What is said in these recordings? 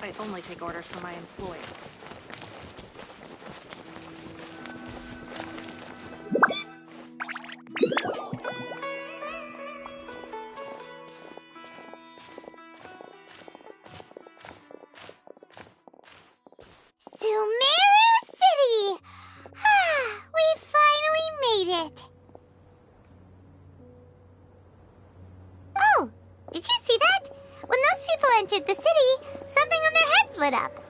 I only take orders from my employer. Entered the city, something on their heads lit up.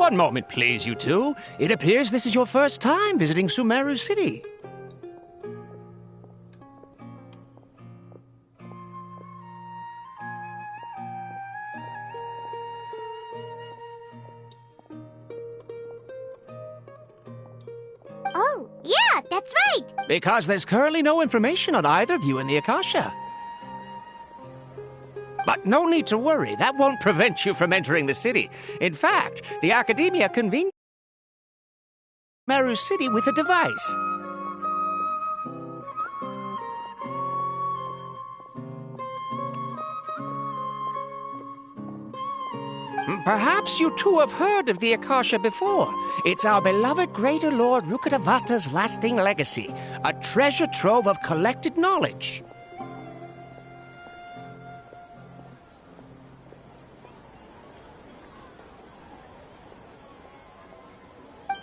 One moment, please, you two. It appears this is your first time visiting Sumeru City. Oh, yeah, that's right. Because there's currently no information on either of you in the Akasha. But no need to worry, that won't prevent you from entering the city. In fact, the Academia convened Sumeru City with a device. Perhaps you two have heard of the Akasha before. It's our beloved Greater Lord Rukkhadevata's lasting legacy, a treasure trove of collected knowledge.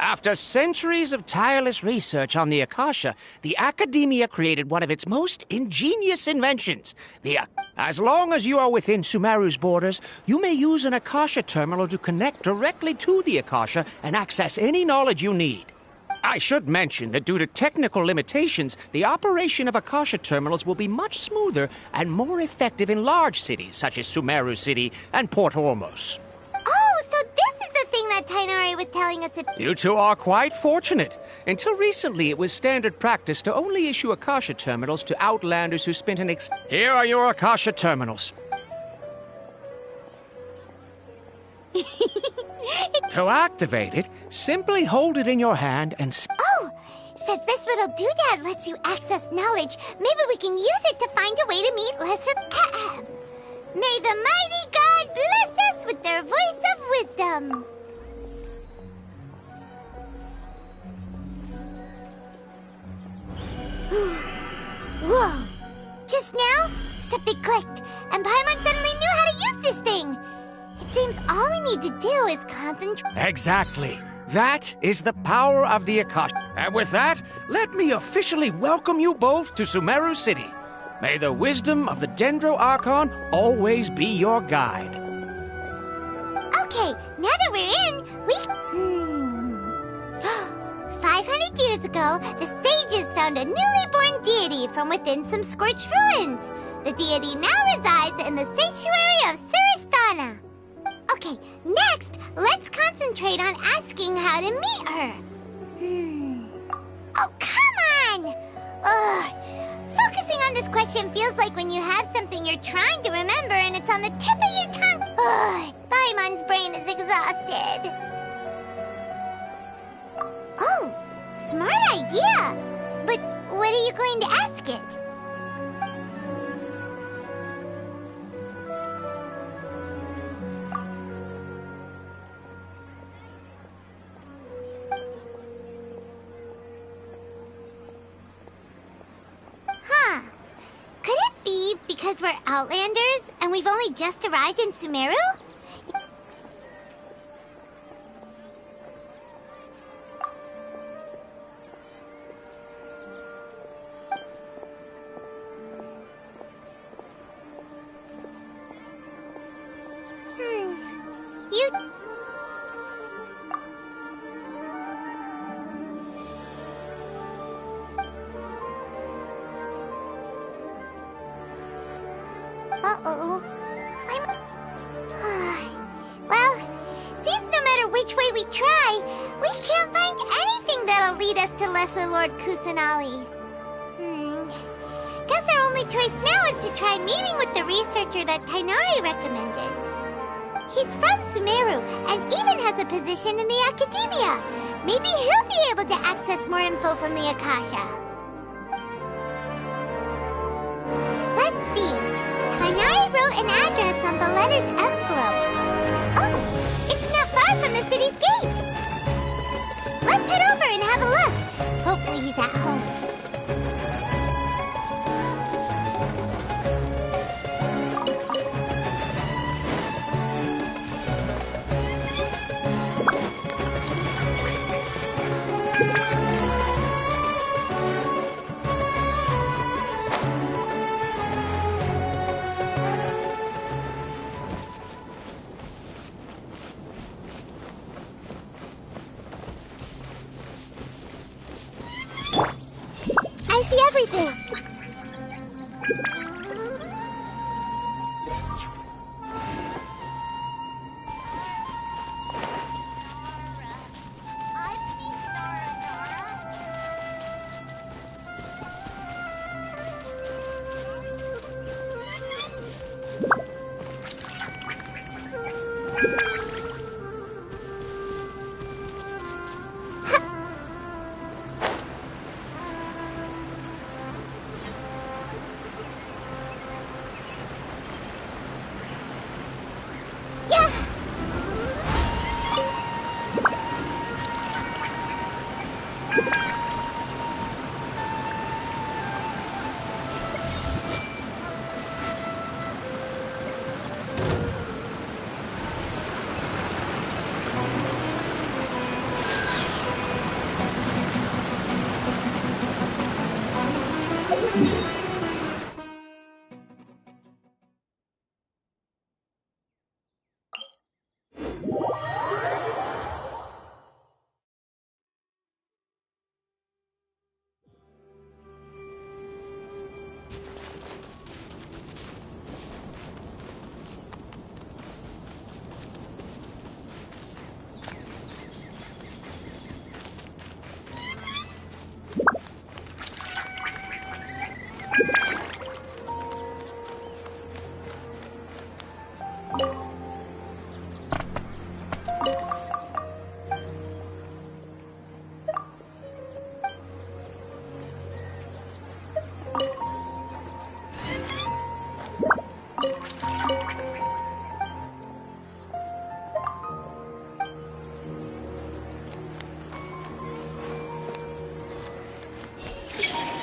After centuries of tireless research on the Akasha, the Academia created one of its most ingenious inventions. As long as you are within Sumeru's borders, you may use an Akasha terminal to connect directly to the Akasha and access any knowledge you need. I should mention that due to technical limitations, the operation of Akasha terminals will be much smoother and more effective in large cities such as Sumeru City and Port Ormos. Oh, so this is the thing that Tainari was telling us about. You two are quite fortunate. Until recently, it was standard practice to only issue Akasha terminals to outlanders who spent an Here are your Akasha terminals. To activate it, simply hold it in your hand and... Oh, since this little doodad lets you access knowledge, maybe we can use it to find a way to meet lesser... May the mighty God bless us with their voice of wisdom. Whoa! Just now, something clicked, and Paimon suddenly knew how to use this thing. It seems all we need to do is concentrate. Exactly. That is the power of the Akasha. And with that, let me officially welcome you both to Sumeru City. May the wisdom of the Dendro Archon always be your guide. Okay, now that we're in, we... 500 years ago, the sages found a newly born deity from within some scorched ruins. The deity now resides in the sanctuary of Suristana. Okay, next, let's concentrate on asking how to meet her. Oh, come on! Ugh. Focusing on this question feels like when you have something you're trying to remember and it's on the tip of your tongue. Ugh, Paimon's brain is exhausted. Oh, smart idea. But what are you going to ask it? Huh. Could it be because we're Outlanders and we've only just arrived in Sumeru? You... Uh-oh. Well, seems no matter which way we try, we can't find anything that'll lead us to Lesser Lord Kusanali. Guess our only choice now is to try meeting with the researcher that Tainari recommended. He's from Sumeru and even has a position in the Academia. Maybe he'll be able to access more info from the Akasha. Let's see. Tainari wrote an address on the letter's envelope. Oh, it's not far from the city's gate. Let's head over and have a look. Hopefully he's at home. everything.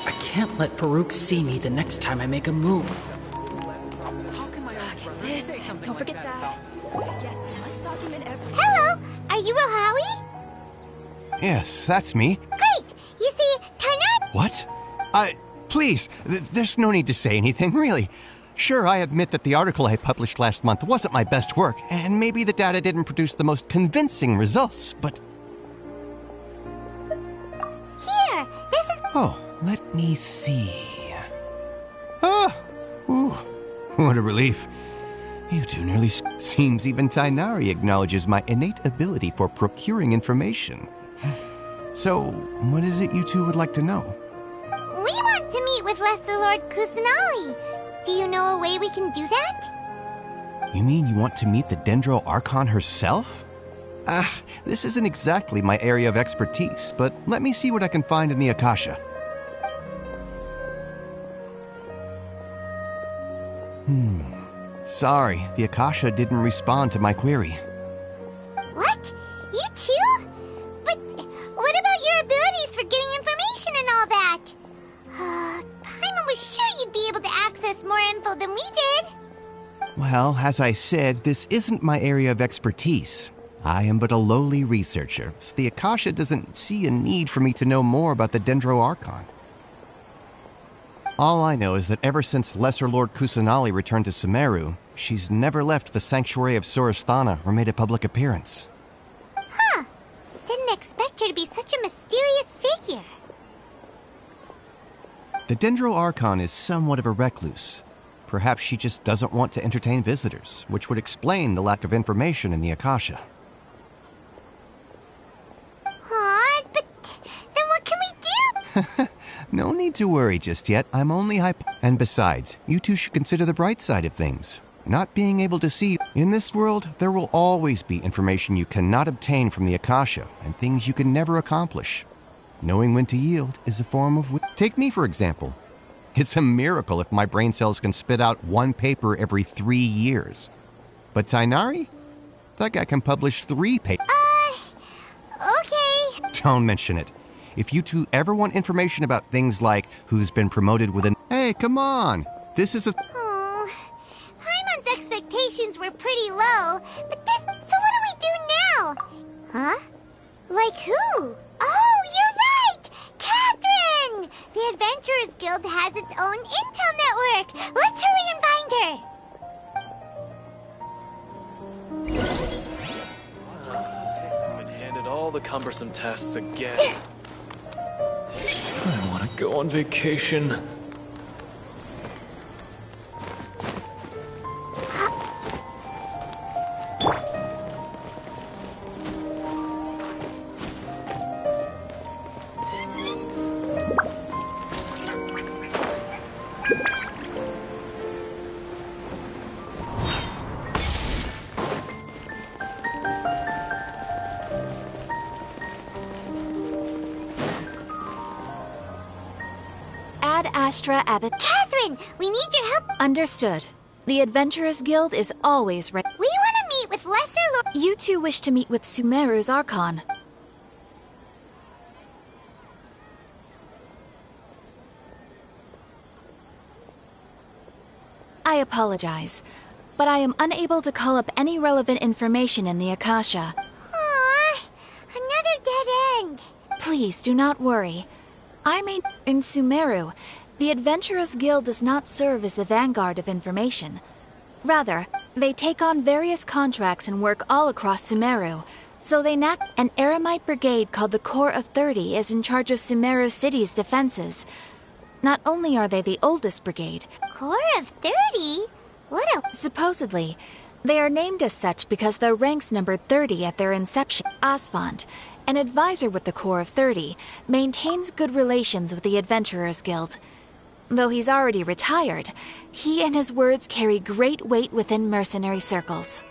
I can't let Farouk see me the next time I make a move. Don't forget that. Yes, we must document everything. Hello, are you Rohawi? Yes, that's me. Great! You see, Tainar... What? Please, there's no need to say anything, really. Sure, I admit that the article I published last month wasn't my best work, and maybe the data didn't produce the most convincing results, but... Here, this is... Oh, let me see... Ah! Ooh, what a relief. You two nearly... Seems even Tainari acknowledges my innate ability for procuring information. So, what is it you two would like to know? We want to meet with Lesser Lord Kusanali. Do you know a way we can do that? You mean you want to meet the Dendro Archon herself? This isn't exactly my area of expertise, but let me see what I can find in the Akasha. Sorry, the Akasha didn't respond to my query. What? You too? But what about your abilities for getting information and all that? Paimon was sure you'd be able to access more info than we did. Well, as I said, this isn't my area of expertise. I am but a lowly researcher, so the Akasha doesn't see a need for me to know more about the Dendro Archon. All I know is that ever since Lesser Lord Kusanali returned to Sumeru, she's never left the Sanctuary of Surasthana or made a public appearance. Huh. Didn't expect her to be such a mysterious figure. The Dendro Archon is somewhat of a recluse. Perhaps she just doesn't want to entertain visitors, which would explain the lack of information in the Akasha. Aw, but then what can we do? No need to worry just yet. I'm only And besides, you two should consider the bright side of things. Not being able to see... In this world, there will always be information you cannot obtain from the Akasha, and things you can never accomplish. Knowing when to yield is a form of... Take me, for example. It's a miracle if my brain cells can spit out one paper every 3 years. But Tainari? That guy can publish 3 papers. Okay. Don't mention it. If you two ever want information about things like who's been promoted within... Hey, come on! This is a... Oh, Paimon's expectations were pretty low, but this... So what do we do now? Huh? Like who? Oh, you're right! Catherine! The Adventurers Guild has its own intel network. Let's hurry and find her. Been handed all the cumbersome tests again. I want to go on vacation. Astra Abbott. Catherine, we need your help. Understood. The Adventurers Guild is always ready. We want to meet with Lesser Lord. You two wish to meet with Sumeru's Archon. I apologize, but I am unable to call up any relevant information in the Akasha. Aww, another dead end. Please do not worry. In Sumeru, the Adventurers Guild does not serve as the vanguard of information. Rather, they take on various contracts and work all across Sumeru, so an Eremite brigade called the Corps of 30 is in charge of Sumeru City's defenses. Not only are they the oldest brigade... Corps of 30? What a... Supposedly, they are named as such because their ranks numbered 30 at their inception. Asfand, an advisor with the Corps of 30, maintains good relations with the Adventurers Guild. Though he's already retired, he and his words carry great weight within mercenary circles.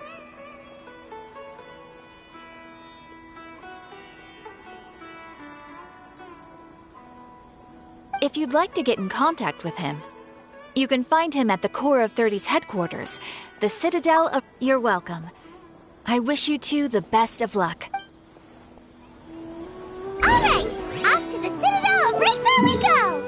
If you'd like to get in contact with him, you can find him at the Corps of 30's headquarters, the Citadel of... You're welcome. I wish you two the best of luck. Alright, off to the Citadel of Rixar we go!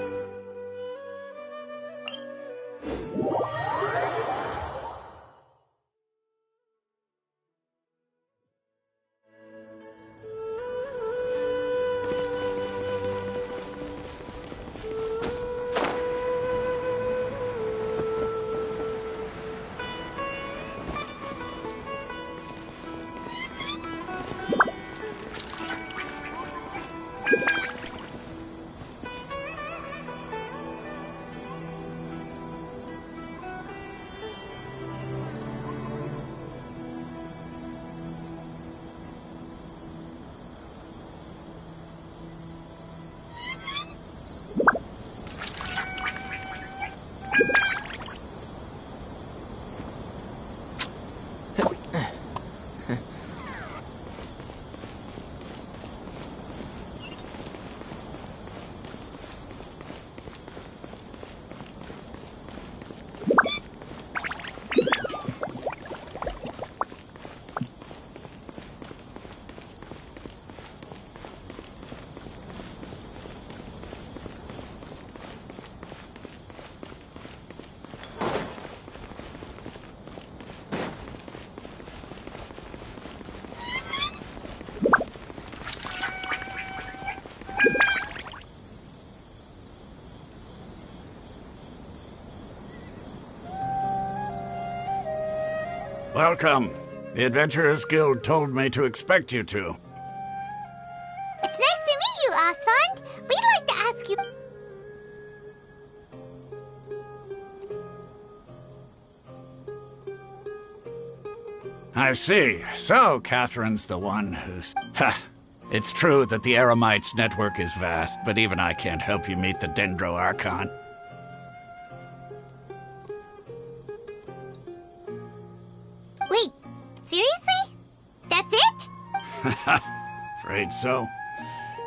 Welcome. The Adventurers Guild told me to expect you two. It's nice to meet you, Asfand. We'd like to ask you... I see. So, Catherine's the one who's... Ha! It's true that the Eremites' network is vast, but even I can't help you meet the Dendro Archon. Wait, seriously? That's it? Afraid so.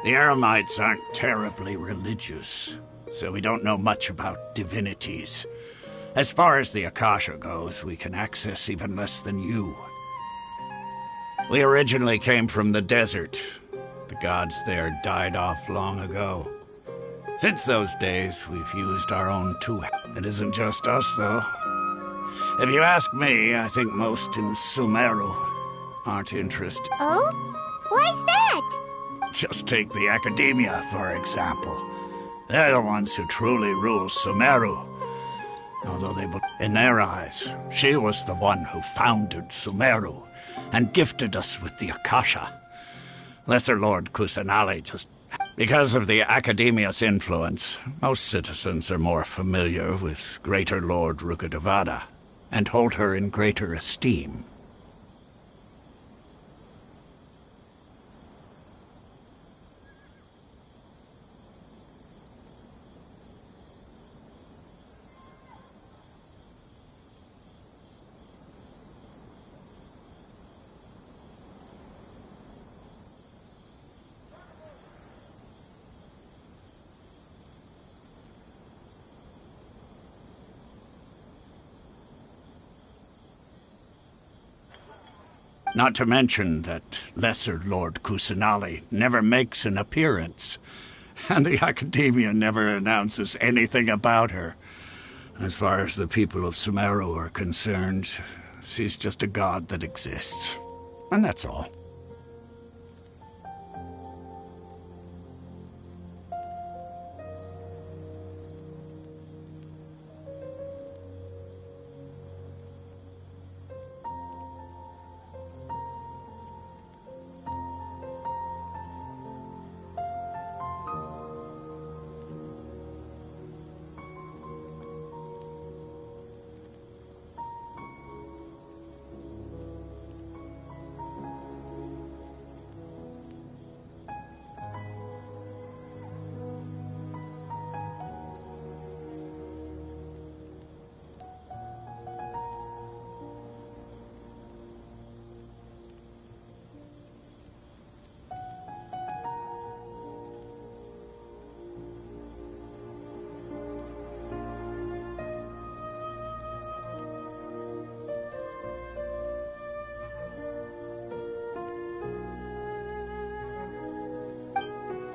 The Eremites aren't terribly religious, so we don't know much about divinities. As far as the Akasha goes, we can access even less than you. We originally came from the desert. The gods there died off long ago. Since those days, we've used our own two. It isn't just us, though. If you ask me, I think most in Sumeru aren't interested. Oh? Why's that? Just take the Academia, for example. They're the ones who truly rule Sumeru. Although in their eyes, she was the one who founded Sumeru and gifted us with the Akasha. Lesser Lord Kusanali just... Because of the Academia's influence, most citizens are more familiar with Greater Lord Rukkhadevada and hold her in greater esteem. Not to mention that Lesser Lord Kusanali never makes an appearance, and the Academia never announces anything about her. As far as the people of Sumeru are concerned, she's just a god that exists. And that's all.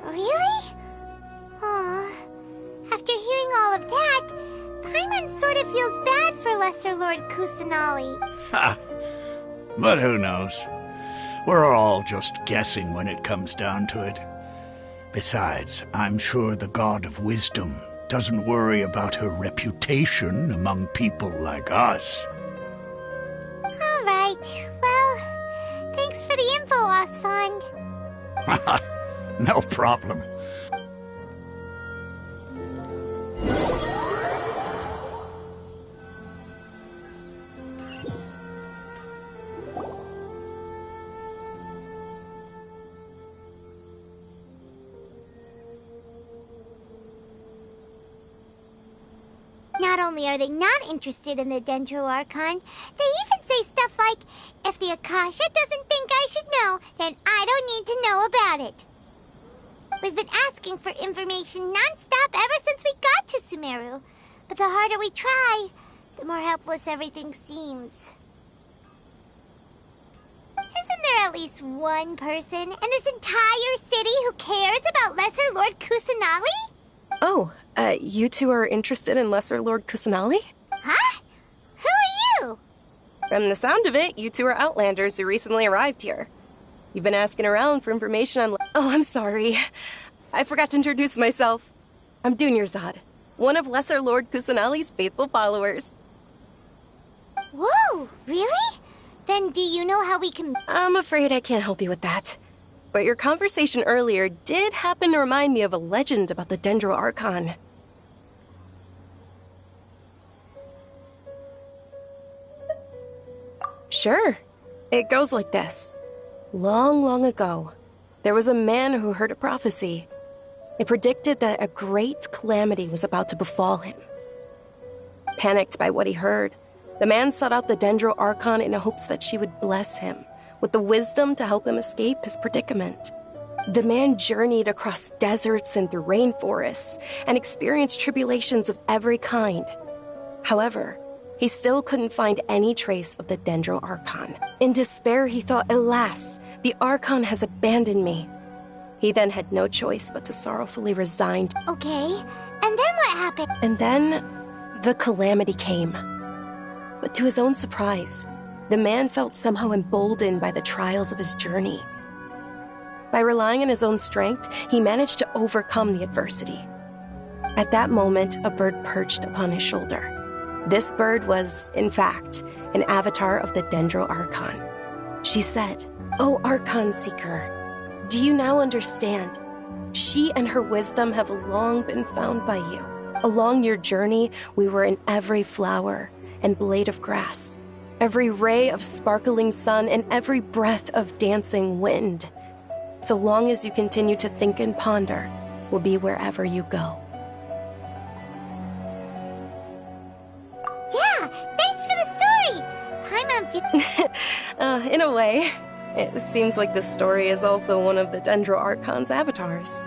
Really? Aw. After hearing all of that, Paimon sort of feels bad for Lesser Lord Kusanali. Ha! But who knows? We're all just guessing when it comes down to it. Besides, I'm sure the God of Wisdom doesn't worry about her reputation among people like us. All right. Well, thanks for the info, Osfond. No problem. Not only are they not interested in the Dendro Archon, they even say stuff like, if the Akasha doesn't think I should know, then I don't need to know about it. We've been asking for information non-stop ever since we got to Sumeru. But the harder we try, the more helpless everything seems. Isn't there at least one person in this entire city who cares about Lesser Lord Kusanali? Oh, you two are interested in Lesser Lord Kusanali? Huh? Who are you? From the sound of it, you two are Outlanders who recently arrived here. You've been asking around for information on... Oh, I'm sorry. I forgot to introduce myself. I'm Dunyarzad, one of Lesser Lord Kusanali's faithful followers. Whoa, really? Then do you know how we can... I'm afraid I can't help you with that. But your conversation earlier did happen to remind me of a legend about the Dendro Archon. Sure. It goes like this. Long, long ago, there was a man who heard a prophecy. It predicted that a great calamity was about to befall him. Panicked by what he heard, the man sought out the Dendro Archon in hopes that she would bless him with the wisdom to help him escape his predicament. The man journeyed across deserts and through rainforests and experienced tribulations of every kind. However, he still couldn't find any trace of the Dendro Archon. In despair, he thought, alas, the Archon has abandoned me. He then had no choice but to sorrowfully resign. Okay, and then what happened? And then, the calamity came. But to his own surprise, the man felt somehow emboldened by the trials of his journey. By relying on his own strength, he managed to overcome the adversity. At that moment, a bird perched upon his shoulder. This bird was, in fact, an avatar of the Dendro Archon. She said, "O Archon Seeker, do you now understand? She and her wisdom have long been found by you. Along your journey, we were in every flower and blade of grass, every ray of sparkling sun, and every breath of dancing wind. So long as you continue to think and ponder, we'll be wherever you go. Yeah, thanks for the story! I'm In a way, it seems like this story is also one of the Dendro Archon's avatars.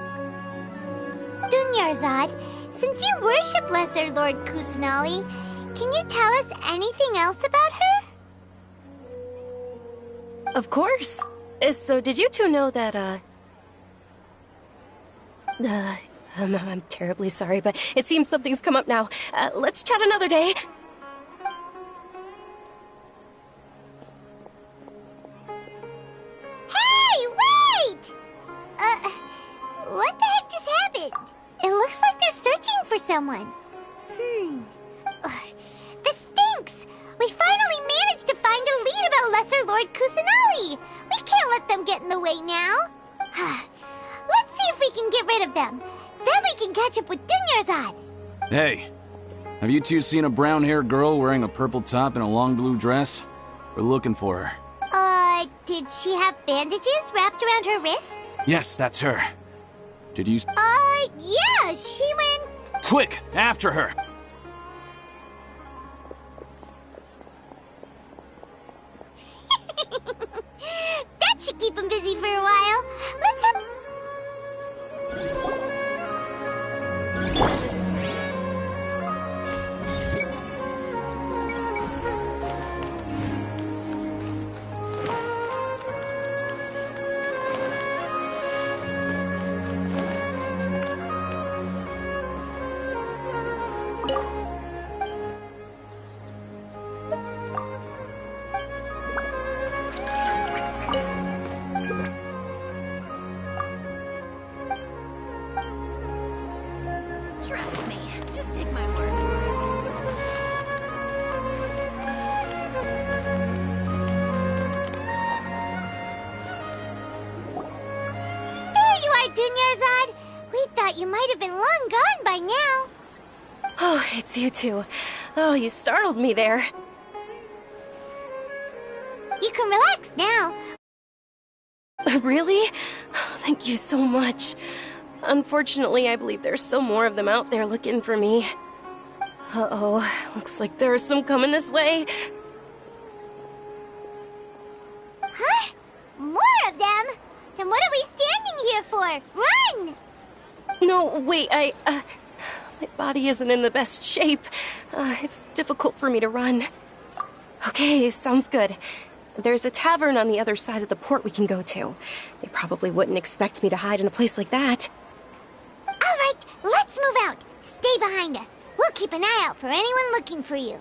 Dunyarzad, since you worship Lesser Lord Kusanali, can you tell us anything else about her? Of course. So did you two know that, I'm terribly sorry, but it seems something's come up now. Let's chat another day. Hey, wait! What the heck just happened? It looks like they're searching for someone. This stinks! We finally managed to find a lead about Lesser Lord Kusanali! We can't let them get in the way now. Let's see if we can get rid of them. Then we can catch up with Dunyarzad. Hey, have you two seen a brown-haired girl wearing a purple top and a long blue dress? We're looking for her. Did she have bandages wrapped around her wrists? Yes, that's her. Did you... Yeah, she went... Quick, after her! That should keep him busy for a while. Let's have... Trust me. Just take my word for it. There you are, Dunyarzad. We thought you might have been long gone by now. Oh, it's you two. Oh, you startled me there. You can relax now. Really? Thank you so much. Unfortunately, I believe there's still more of them out there looking for me. Uh-oh, looks like there's some coming this way. Huh? More of them? Then what are we standing here for? Run! No, wait, my body isn't in the best shape. It's difficult for me to run. Okay, sounds good. There's a tavern on the other side of the port we can go to. They probably wouldn't expect me to hide in a place like that. All right, let's move out. Stay behind us. We'll keep an eye out for anyone looking for you.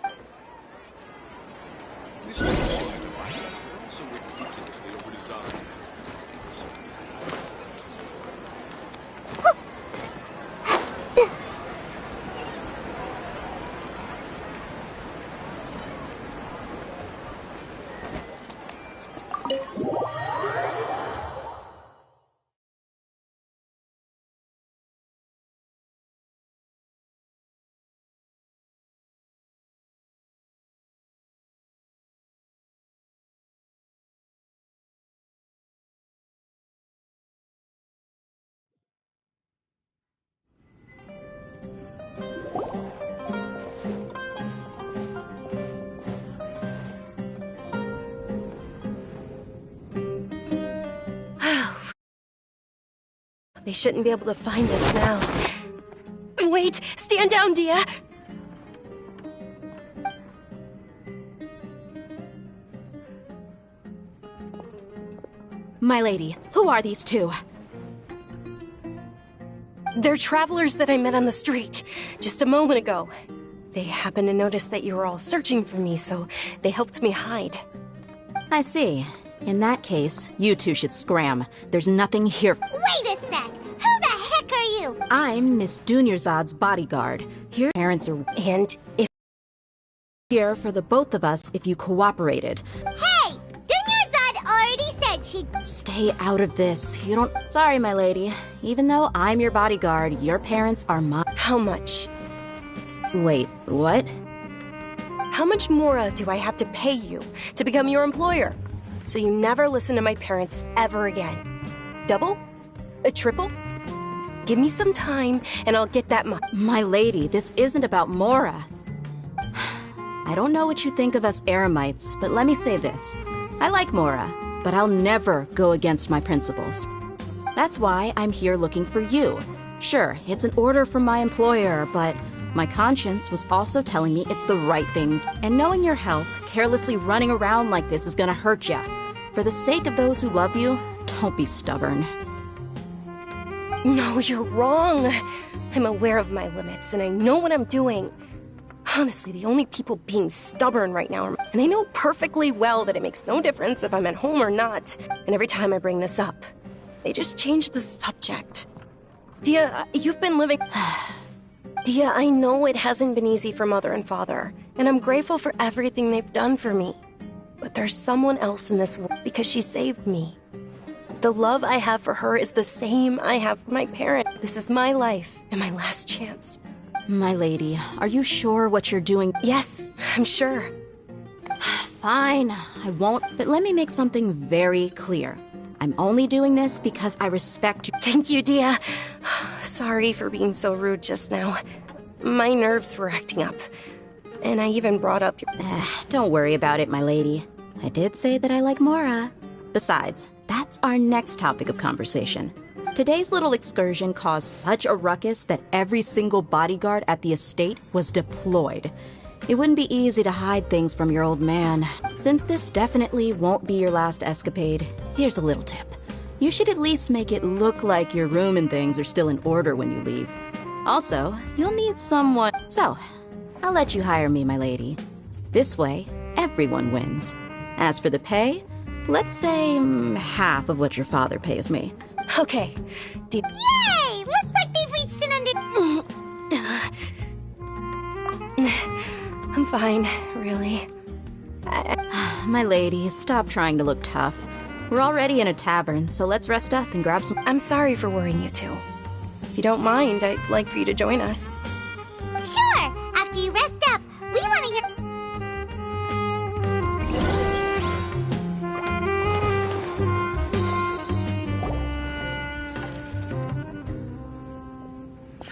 They shouldn't be able to find us now. Wait! Stand down, Dia! My lady, who are these two? They're travelers that I met on the street just a moment ago. They happened to notice that you were all searching for me, so they helped me hide. I see. In that case, you two should scram. There's nothing here. Wait a sec! Who the heck are you? I'm Miss Dunyarzad's bodyguard. Here, parents are. And if Here for the both of us if you cooperated. Hey! Dunyarzad already said she... Stay out of this. You don't... Sorry, my lady. Even though I'm your bodyguard, your parents are my... How much? Wait, what? How much more do I have to pay you to become your employer? So you never listen to my parents ever again. Double? A triple? Give me some time and I'll get that money. My lady, this isn't about Mora. I don't know what you think of us Eremites, but let me say this. I like Mora, but I'll never go against my principles. That's why I'm here looking for you. Sure, it's an order from my employer, but my conscience was also telling me it's the right thing. And knowing your health, carelessly running around like this is gonna hurt ya. For the sake of those who love you, don't be stubborn. No, you're wrong. I'm aware of my limits and I know what I'm doing. Honestly, the only people being stubborn right now are... And I know perfectly well that it makes no difference if I'm at home or not. And every time I bring this up, they just change the subject. Dia, you've been living... Dia, I know it hasn't been easy for Mother and Father, and I'm grateful for everything they've done for me. But there's someone else in this world because she saved me. The love I have for her is the same I have for my parent. This is my life and my last chance. My lady, are you sure what you're doing? Yes, I'm sure. Fine, I won't. But let me make something very clear. I'm only doing this because I respect you. Thank you, Dia. Sorry for being so rude just now. My nerves were acting up. And I even brought up your... Don't worry about it, my lady. I did say that I like Mora. Besides, that's our next topic of conversation. Today's little excursion caused such a ruckus that every single bodyguard at the estate was deployed. It wouldn't be easy to hide things from your old man. Since this definitely won't be your last escapade, here's a little tip. You should at least make it look like your room and things are still in order when you leave. Also, you'll need someone... So, I'll let you hire me, my lady. This way, everyone wins. As for the pay, let's say half of what your father pays me. Okay. Yay! Looks like they've reached an I'm fine, really. My lady, stop trying to look tough. We're already in a tavern, so let's rest up and grab some... I'm sorry for worrying you two. If you don't mind, I'd like for you to join us. Sure! After you rest up, we want to hear...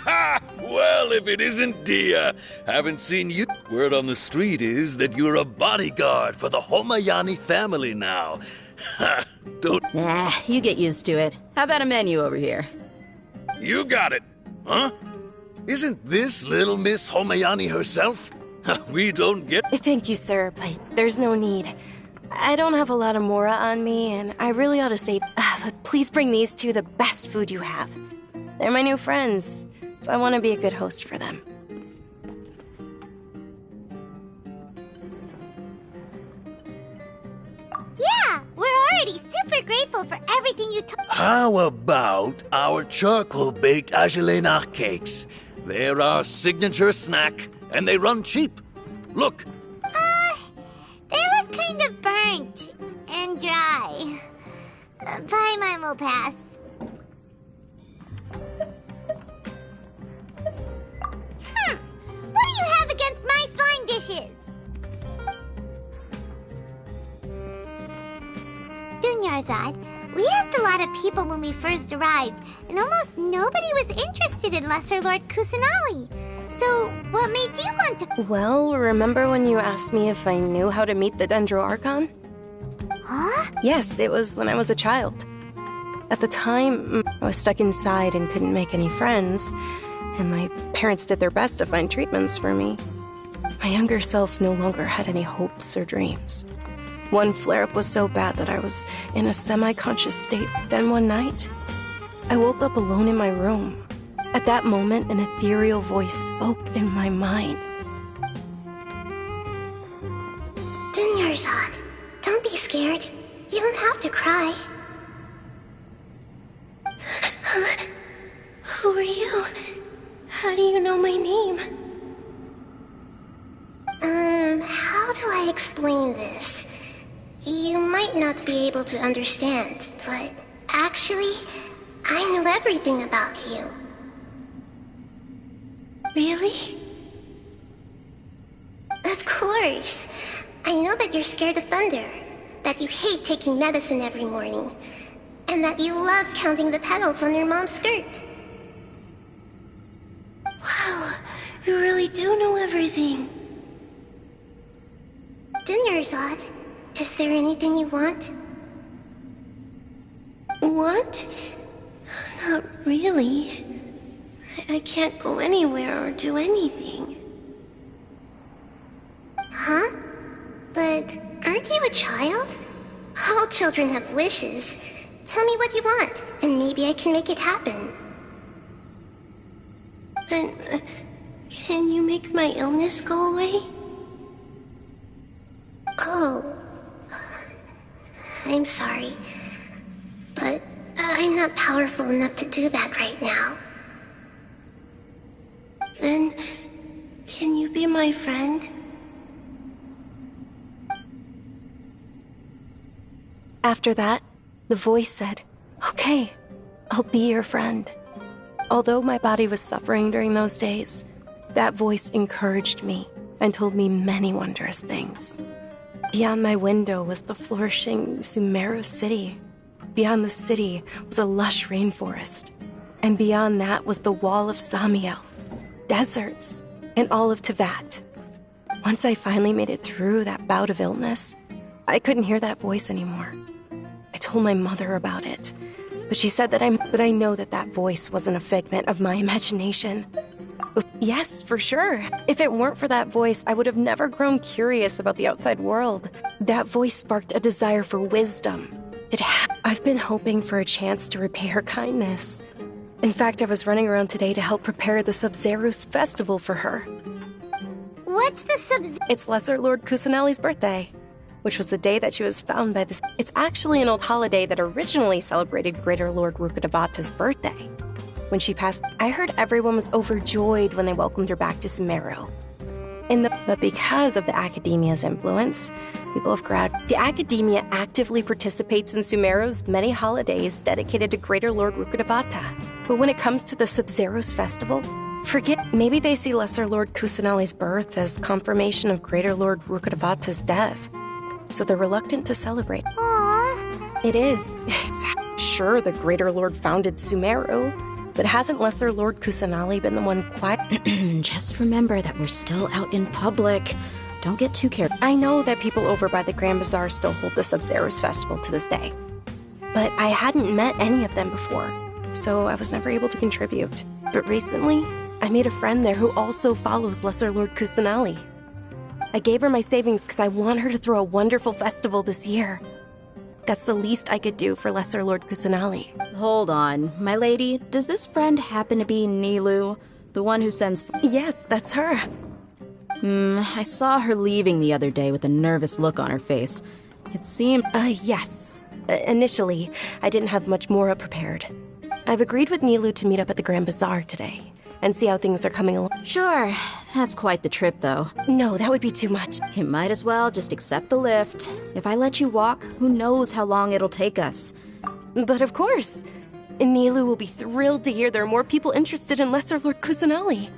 Ha! Well, if it isn't Dia. Haven't seen you. Word on the street is that you're a bodyguard for the Homayani family now. Ha! Don't... Nah, you get used to it. How about a menu over here? You got it. Huh? Isn't this little Miss Homayani herself? We don't get... Thank you, sir, but there's no need. I don't have a lot of Mora on me, and I really ought to say... but please bring these two the best food you have. They're my new friends, so I want to be a good host for them. Yeah, we're already super grateful for everything you told. How about our charcoal-baked Agelenach cakes? They're our signature snack, and they run cheap. Look. They look kind of burnt and dry. Paimon will pass. What do you have against my slime dishes? Dunyarzad, we asked a lot of people when we first arrived, and almost nobody was interested in Lesser Lord Kusanali. So, what made you want to... Well, remember when you asked me if I knew how to meet the Dendro Archon? Huh? Yes, it was when I was a child. At the time, I was stuck inside and couldn't make any friends, and my parents did their best to find treatments for me. My younger self no longer had any hopes or dreams. One flare-up was so bad that I was in a semi-conscious state. Then one night, I woke up alone in my room. At that moment, an ethereal voice spoke in my mind. Dunyarzad, don't be scared. You don't have to cry. Who are you? How do you know my name? How do I explain this? You might not be able to understand, but actually, I know everything about you. Really? Of course. I know that you're scared of thunder, that you hate taking medicine every morning, and that you love counting the petals on your mom's skirt. Wow, you really do know everything. Dinnerzad, is there anything you want? Want? Not really. I can't go anywhere or do anything. Huh? But aren't you a child? All children have wishes. Tell me what you want, and maybe I can make it happen. But can you make my illness go away? Oh. I'm sorry. But I'm not powerful enough to do that right now. Then, can you be my friend? After that, the voice said, "Okay, I'll be your friend." Although my body was suffering during those days, that voice encouraged me and told me many wondrous things. Beyond my window was the flourishing Sumeru city. Beyond the city was a lush rainforest. And beyond that was the wall of Samiel, deserts, and all of Tevat. Once I finally made it through that bout of illness, I couldn't hear that voice anymore. I told my mother about it, but she said that I know that that voice wasn't a figment of my imagination. Yes, for sure. If it weren't for that voice, I would have never grown curious about the outside world. That voice sparked a desire for wisdom. I've been hoping for a chance to repay her kindness. In fact, I was running around today to help prepare the Sub-Zerus festival for her. What's the Sub-Zerus? It's Lesser Lord Kusanali's birthday, which was the day that she was found by the... It's actually an old holiday that originally celebrated Greater Lord Rukkhadevata's birthday. When she passed, I heard everyone was overjoyed when they welcomed her back to Sumeru. But because of the Academia's influence, people have the Academia actively participates in Sumeru's many holidays dedicated to Greater Lord Rukkhadevata. But when it comes to the Sub-Zerus festival, maybe they see Lesser Lord Kusanali's birth as confirmation of Greater Lord Rukkhadevata's death. So they're reluctant to celebrate. Aww. It is. It's sure the Greater Lord founded Sumeru, but hasn't Lesser Lord Kusanali been the one quiet? Just remember that we're still out in public. Don't get too careful. I know that people over by the Grand Bazaar still hold the Sub-Zerus festival to this day. But I hadn't met any of them before, so I was never able to contribute. But recently, I made a friend there who also follows Lesser Lord Kusanali. I gave her my savings because I want her to throw a wonderful festival this year. That's the least I could do for Lesser Lord Kusanali. Hold on, my lady. Does this friend happen to be Nilu? The one who sends... Yes, that's her. I saw her leaving the other day with a nervous look on her face. It seemed... Yes. Initially, I didn't have much more prepared. I've agreed with Nilu to meet up at the Grand Bazaar today and see how things are coming along. Sure. That's quite the trip, though. No, that would be too much. You might as well just accept the lift. If I let you walk, who knows how long it'll take us. But of course. Nilu will be thrilled to hear there are more people interested in Lesser Lord Kusanali.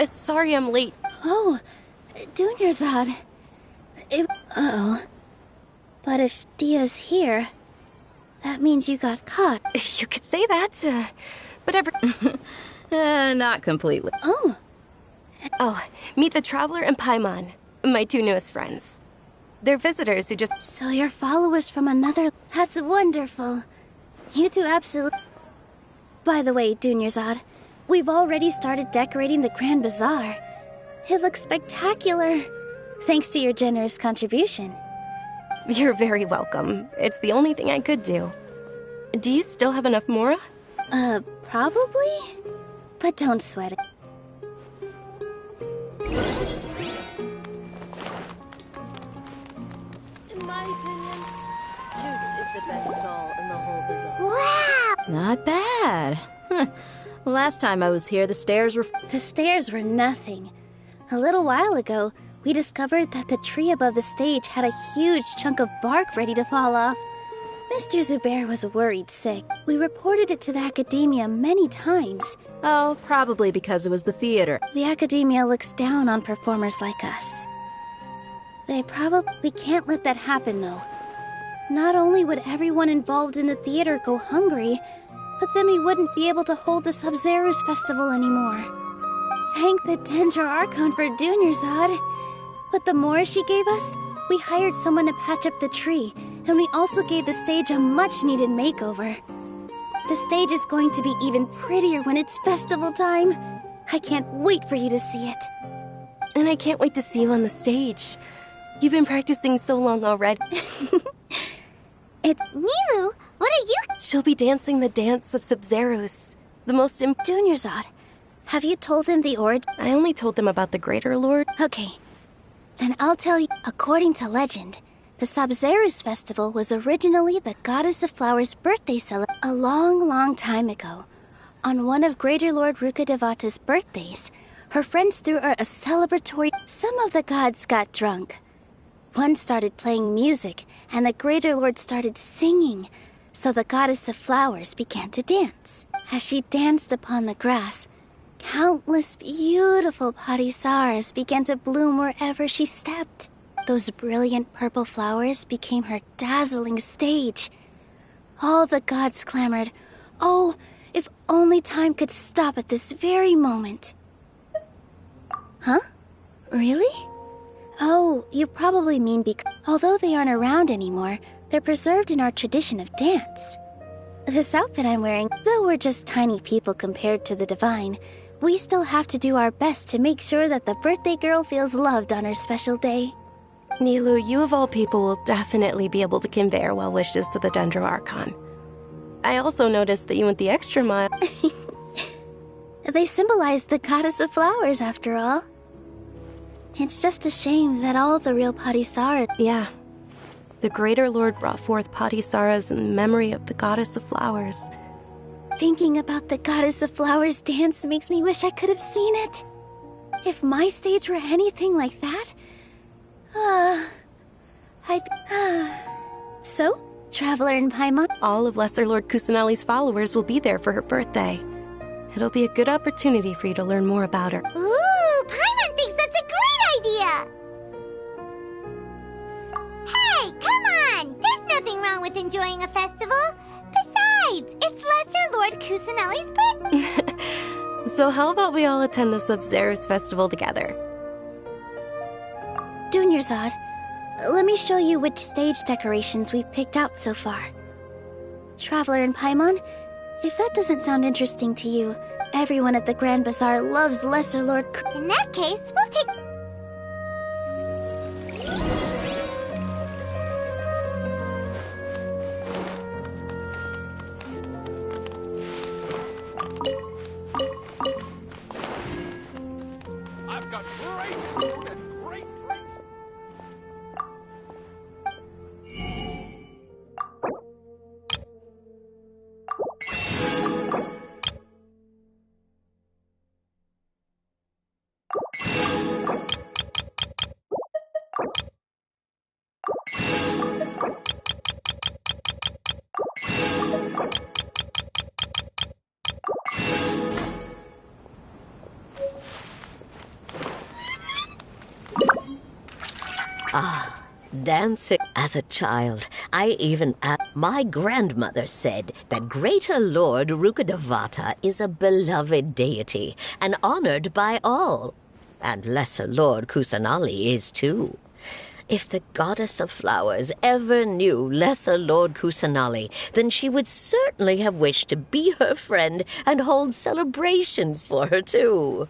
Sorry I'm late. Oh, Dunyarzad. Uh-oh. But if Dia's here, that means you got caught. You could say that, but Not completely. Oh. Oh, meet the Traveler and Paimon, my two newest friends. They're visitors who just... So you're followers from another... That's wonderful. You two absolutely... By the way, Dunyarzad, we've already started decorating the Grand Bazaar. It looks spectacular, thanks to your generous contribution. You're very welcome. It's the only thing I could do. Do you still have enough Mora? Probably? But don't sweat it. In my opinion, Jukes is the best stall in the whole bazaar. Wow! Not bad. Last time I was here, the stairs were... The stairs were nothing. A little while ago, we discovered that the tree above the stage had a huge chunk of bark ready to fall off. Mr. Zubair was worried sick. We reported it to the academia many times. Oh, probably because it was the theater. The academia looks down on performers like us. We can't let that happen, though. Not only would everyone involved in the theater go hungry, but then we wouldn't be able to hold the Sub-Zerus festival anymore. Thank the Dendro Archon for Dunyarzad. With the Mora she gave us, we hired someone to patch up the tree, and we also gave the stage a much-needed makeover. The stage is going to be even prettier when it's festival time. I can't wait for you to see it. And I can't wait to see you on the stage. You've been practicing so long already. Nilu, what are you... She'll be dancing the dance of Sub-Zerus. The most Dunyarzad, have you told them the origin? I only told them about the Greater Lord. Okay. Then I'll tell you. According to legend, the Sub-Zerus festival was originally the Goddess of Flowers' birthday celebration. A long, long time ago, on one of Greater Lord Rukkhadevata's birthdays, her friends threw her a celebratory... Some of the gods got drunk. One started playing music, and the Greater Lord started singing, so the Goddess of Flowers began to dance. As she danced upon the grass, countless beautiful padisaras began to bloom wherever she stepped. Those brilliant purple flowers became her dazzling stage. All the gods clamored, "Oh, if only time could stop at this very moment." Huh? Really? Oh, you probably mean because... Although they aren't around anymore, they're preserved in our tradition of dance. This outfit I'm wearing, though we're just tiny people compared to the divine, we still have to do our best to make sure that the birthday girl feels loved on her special day. Nilu, you of all people will definitely be able to convey our well wishes to the Dendro Archon. I also noticed that you went the extra mile. They symbolize the Goddess of Flowers, after all. It's just a shame that all the real Padisara... Yeah. The Greater Lord brought forth Padisaras in memory of the Goddess of Flowers. Thinking about the Goddess of Flowers dance makes me wish I could have seen it. If my stage were anything like that... So, Traveler and Paimon? All of Lesser Lord Kusanali's followers will be there for her birthday. It'll be a good opportunity for you to learn more about her. Ooh, Paimon thinks that's a great idea! Hey, come with enjoying a festival. Besides, it's Lesser Lord Kusanali's birthday. So how about we all attend the Sub-Zerus festival together? Dunyarzad, let me show you which stage decorations we've picked out so far. Traveler and Paimon, if that doesn't sound interesting to you, everyone at the Grand Bazaar loves Lesser Lord In that case, we'll take... I've got great food and great drinks. Dancing as a child, my grandmother said that Greater Lord Rukkhadevata is a beloved deity and honored by all. And Lesser Lord Kusanali is too. If the goddess of flowers ever knew Lesser Lord Kusanali, then she would certainly have wished to be her friend and hold celebrations for her too.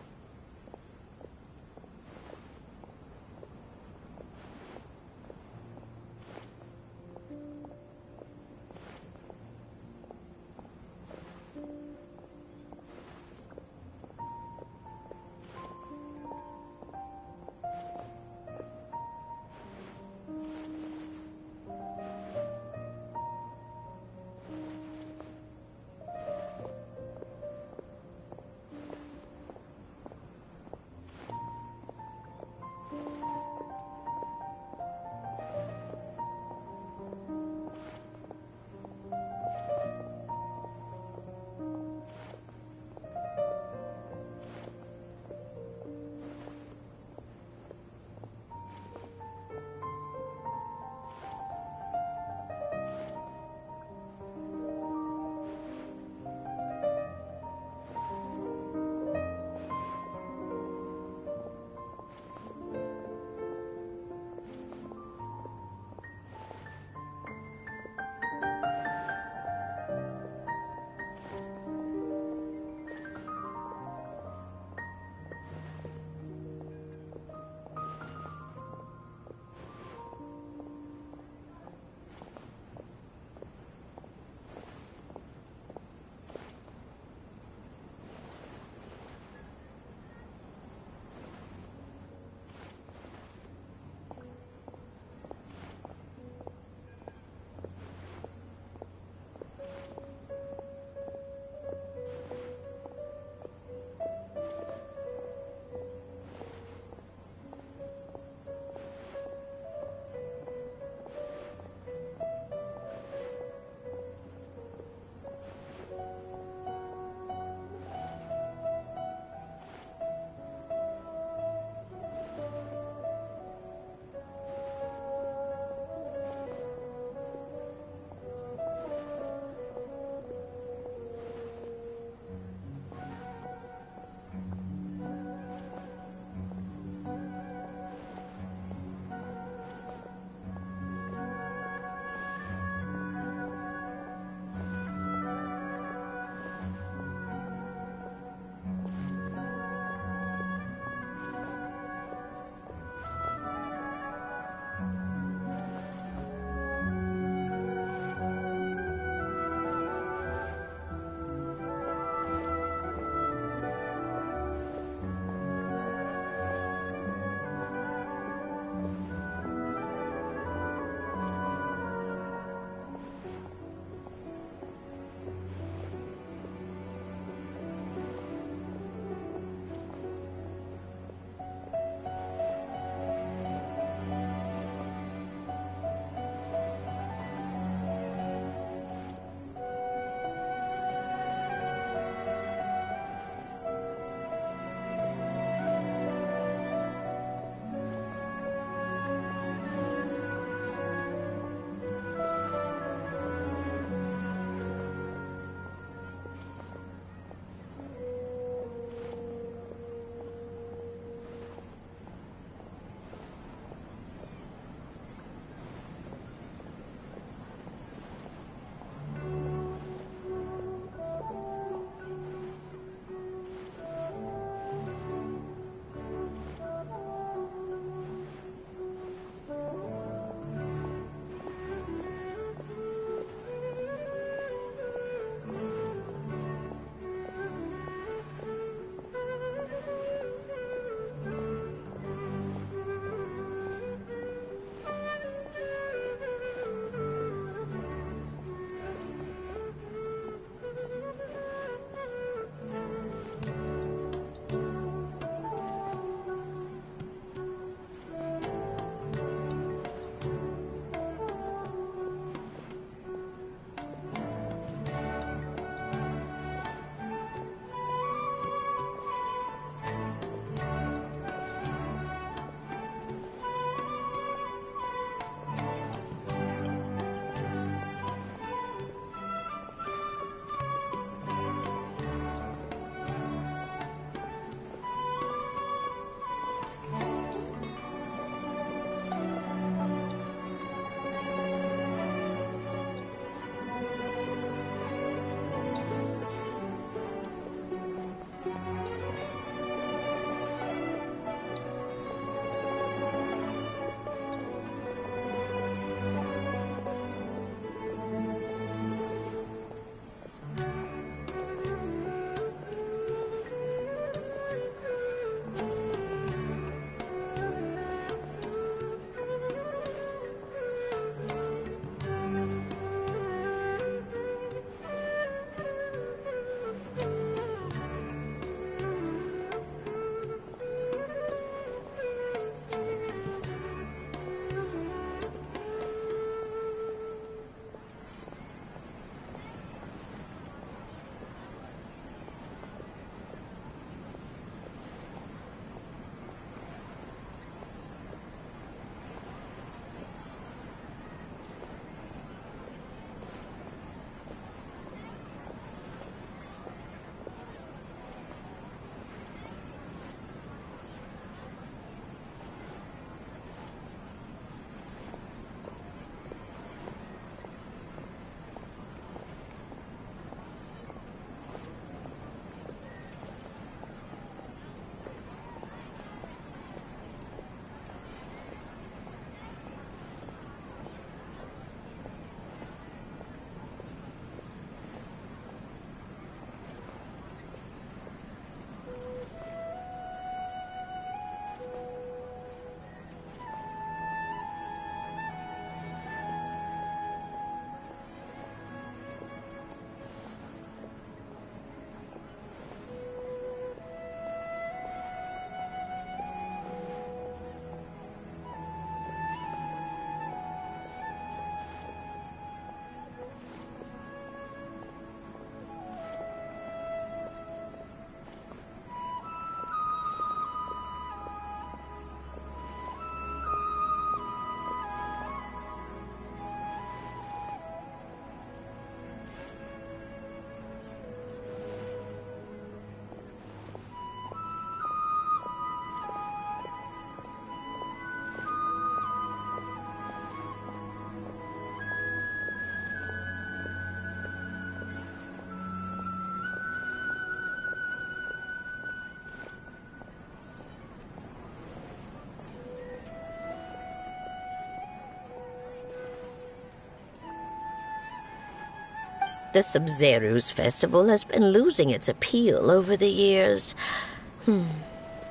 The Sabzeruz festival has been losing its appeal over the years.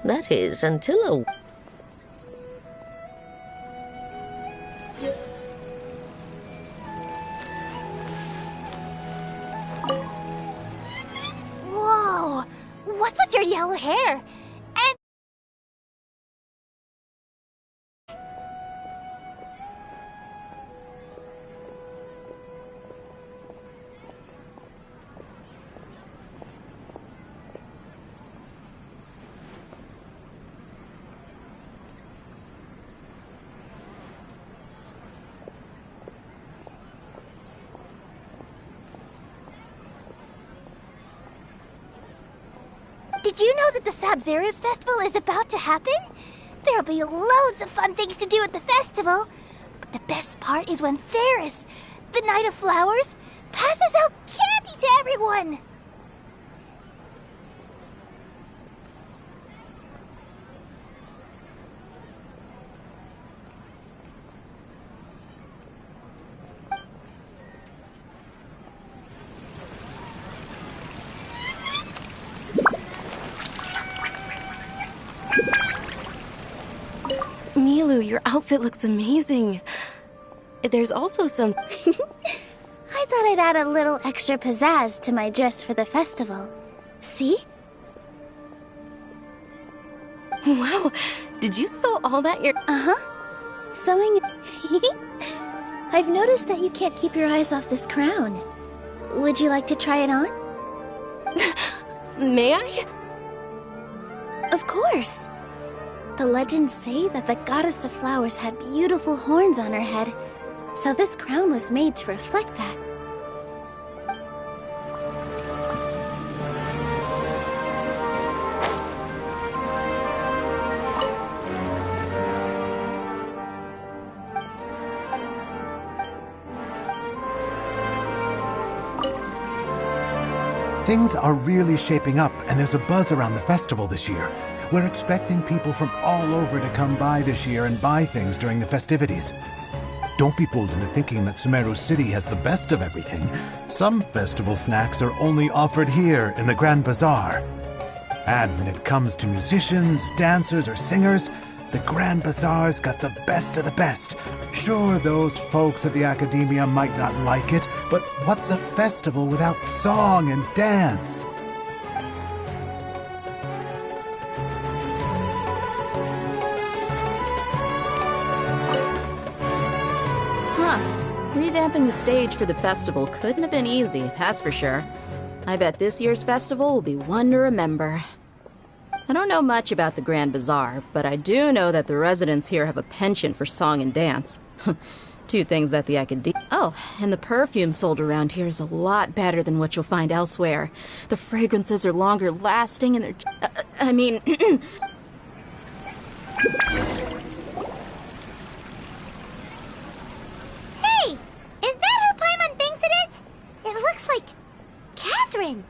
That is, until a... Whoa! What's with your yellow hair? And... Did you know that the Sabzeruz festival is about to happen? There'll be loads of fun things to do at the festival. But the best part is when Ferris, the Knight of Flowers, passes out candy to everyone. Milu, your outfit looks amazing. There's also some... I thought I'd add a little extra pizzazz to my dress for the festival. See? Wow, did you sew all that Uh-huh. Sewing... I've noticed that you can't keep your eyes off this crown. Would you like to try it on? May I? Of course. The legends say that the goddess of flowers had beautiful horns on her head, so this crown was made to reflect that. Things are really shaping up, and there's a buzz around the festival this year. We're expecting people from all over to come by this year and buy things during the festivities. Don't be fooled into thinking that Sumeru City has the best of everything. Some festival snacks are only offered here in the Grand Bazaar. And when it comes to musicians, dancers, or singers, the Grand Bazaar's got the best of the best. Sure, those folks at the Academia might not like it, but what's a festival without song and dance? Revamping the stage for the festival couldn't have been easy, that's for sure. I bet this year's festival will be one to remember. I don't know much about the Grand Bazaar, but I do know that the residents here have a penchant for song and dance. Two things that the Academia... Oh, and the perfume sold around here is a lot better than what you'll find elsewhere. The fragrances are longer lasting and they're... I mean... Hey! Is that who Paimon thinks it is? It looks like... Catherine!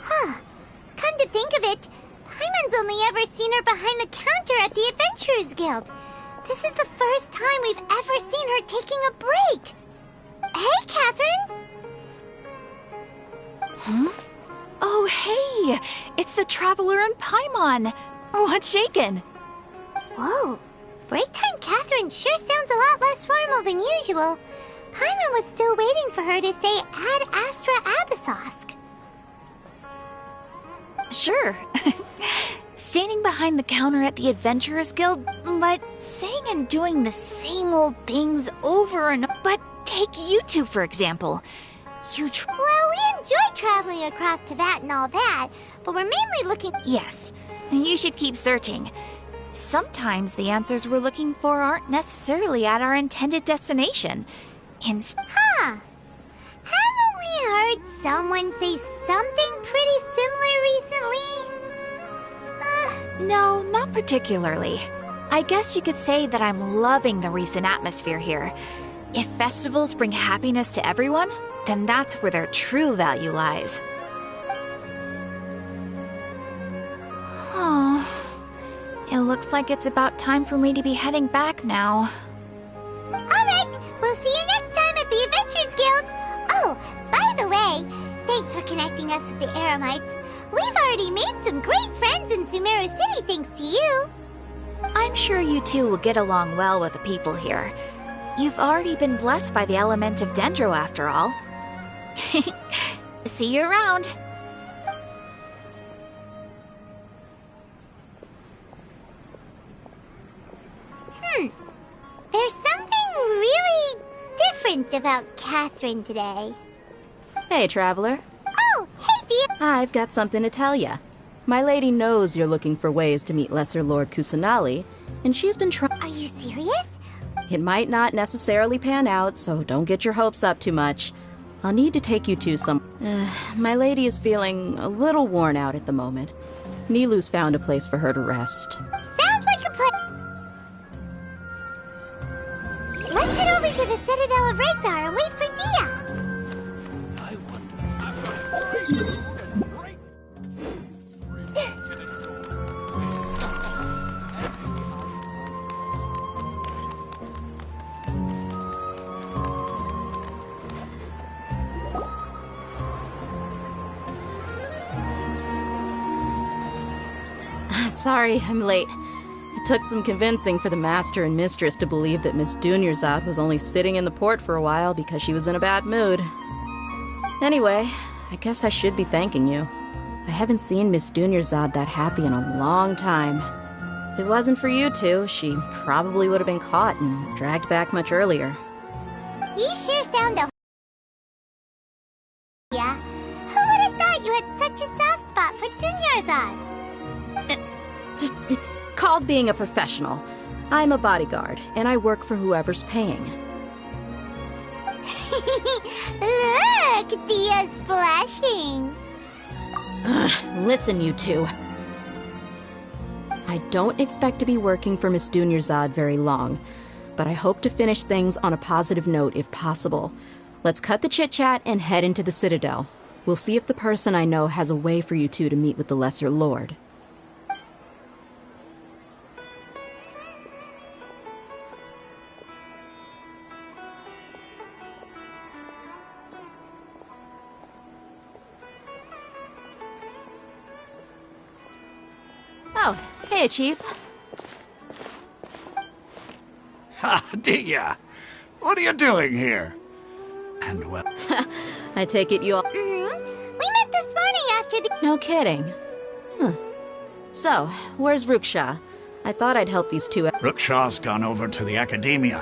Huh. Come to think of it, Paimon's only ever seen her behind the counter at the Adventurers Guild. This is the first time we've ever seen her taking a break. Hey, Catherine! Huh? Oh, hey! It's the Traveler and Paimon! What's shaken? Whoa! Break time Catherine sure sounds a lot less formal than usual. Paimon was still waiting for her to say Ad Astra Abyssosque. Sure. Standing behind the counter at the Adventurers Guild, but saying and doing the same old things over and over. But take you two, for example. Well, we enjoy traveling across Teyvat and all that, but we're mainly looking... Yes, you should keep searching. Sometimes the answers we're looking for aren't necessarily at our intended destination. Huh. Haven't we heard someone say something pretty similar recently? No, not particularly. I guess you could say that I'm loving the recent atmosphere here. If festivals bring happiness to everyone, then that's where their true value lies. Oh, it looks like it's about time for me to be heading back now. Alright, we'll see you next time at the Adventurers Guild. Oh, by the way, thanks for connecting us with the Eremites. We've already made some great friends in Sumeru City thanks to you. I'm sure you two will get along well with the people here. You've already been blessed by the element of Dendro after all. See you around. There's something really different about Catherine today. Hey, traveler. Oh, hey, dear. I've got something to tell ya. My lady knows you're looking for ways to meet Lesser Lord Kusanali, and she's been trying. Are you serious? It might not necessarily pan out, so don't get your hopes up too much. I'll need to take you to some... my lady is feeling a little worn out at the moment. Nilu's found a place for her to rest. Sounds like a plan. Let's head over to the Citadel of Rexar and wait for Dia. Sorry, I'm late. It took some convincing for the master and mistress to believe that Miss Dunyarzad was only sitting in the port for a while because she was in a bad mood. Anyway, I guess I should be thanking you. I haven't seen Miss Dunyarzad that happy in a long time. If it wasn't for you two, she probably would have been caught and dragged back much earlier. You sure sound a... Yeah. Who would have thought you had such a soft spot for Dunyarzad? It's called being a professional. I'm a bodyguard, and I work for whoever's paying. Look, Dia's blushing. Listen, you two. I don't expect to be working for Miss Dunyarzad very long, but I hope to finish things on a positive note if possible. Let's cut the chit-chat and head into the Citadel. We'll see if the person I know has a way for you two to meet with the Lesser Lord. Oh, hey, Chief. Ha, Dia! What are you doing here? And well... I take it you all... Mm-hmm. We met this morning after the... No kidding. Huh. So, where's Ruksha? I thought I'd help these two... Ruksha's gone over to the Academia.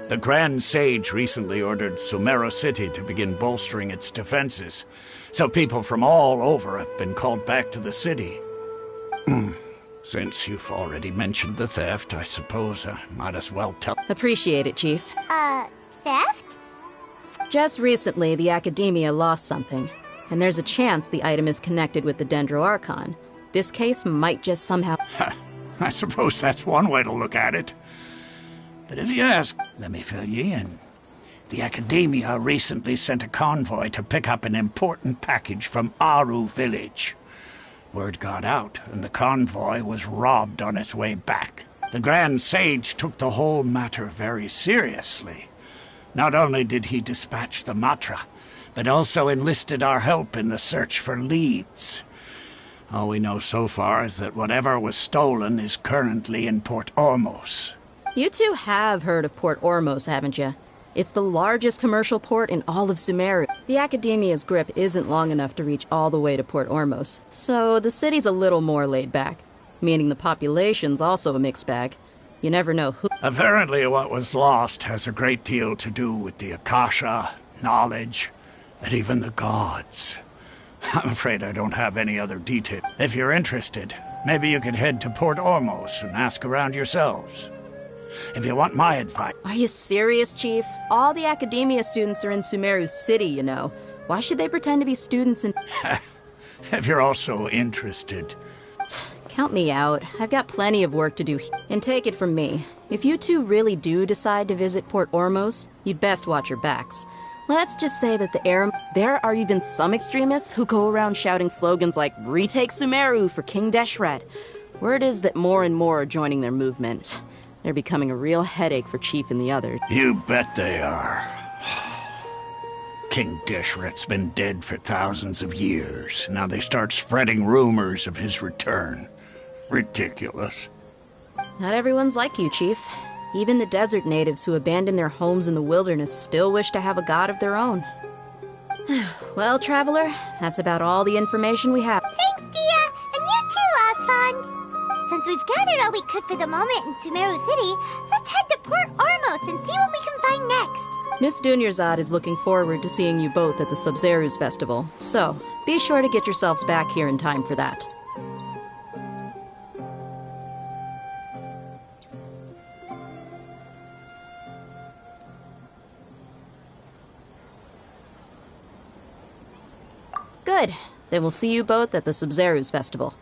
The Grand Sage recently ordered Sumeru City to begin bolstering its defenses, so people from all over have been called back to the city. Since you've already mentioned the theft, I suppose I might as well tell... Appreciate it, Chief. Theft? Just recently, the Academia lost something, and there's a chance the item is connected with the Dendro Archon. This case might just somehow... I suppose that's one way to look at it. But if you ask, let me fill you in. The Academia recently sent a convoy to pick up an important package from Aru village. Word got out, and the convoy was robbed on its way back. The Grand Sage took the whole matter very seriously. Not only did he dispatch the Matra, but also enlisted our help in the search for leads. All we know so far is that whatever was stolen is currently in Port Ormos. You two have heard of Port Ormos, haven't you? It's the largest commercial port in all of Sumeru. The Academia's grip isn't long enough to reach all the way to Port Ormos, so the city's a little more laid back, meaning the population's also a mixed bag. You never know who... Apparently what was lost has a great deal to do with the Akasha, knowledge, and even the gods. I'm afraid I don't have any other detail. If you're interested, maybe you could head to Port Ormos and ask around yourselves. If you want my advice... Are you serious, Chief? All the Academia students are in Sumeru City, you know. Why should they pretend to be students in... If you're also interested... Count me out. I've got plenty of work to do. And take it from me, if you two really do decide to visit Port Ormos, you'd best watch your backs. Let's just say that there are even some extremists who go around shouting slogans like "Retake Sumeru for King Deshret." Word is that more and more are joining their movement. They're becoming a real headache for Chief and the others. You bet they are. King Deshret's been dead for thousands of years. Now they start spreading rumors of his return. Ridiculous. Not everyone's like you, Chief. Even the desert natives who abandoned their homes in the wilderness still wish to have a god of their own. Well, Traveler, that's about all the information we have. Thanks, Dia! And you too, Lost Fond! Since we've gathered all we could for the moment in Sumeru City, let's head to Port Ormos and see what we can find next. Miss Dunyarzad is looking forward to seeing you both at the Sub-Zeru's festival, so be sure to get yourselves back here in time for that. Good. Then we'll see you both at the Sub-Zeru's festival.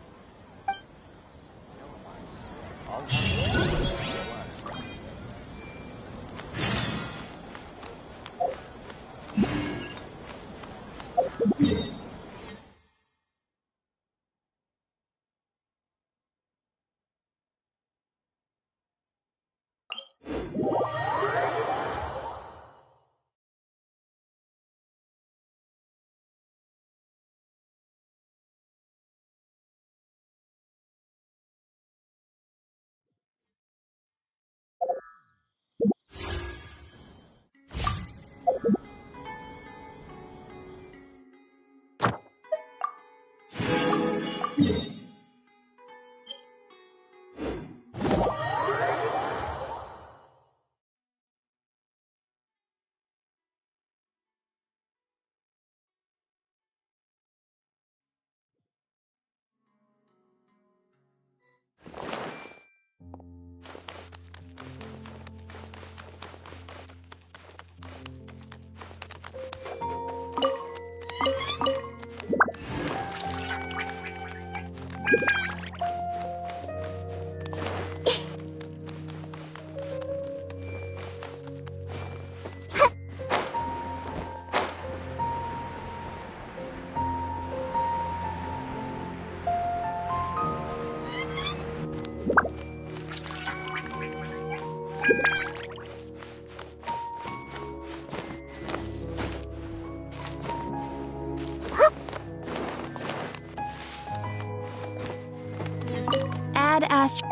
Add Astro...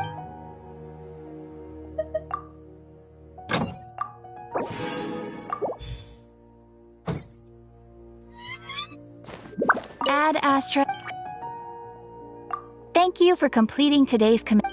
Add Astro... Thank you for completing today's command.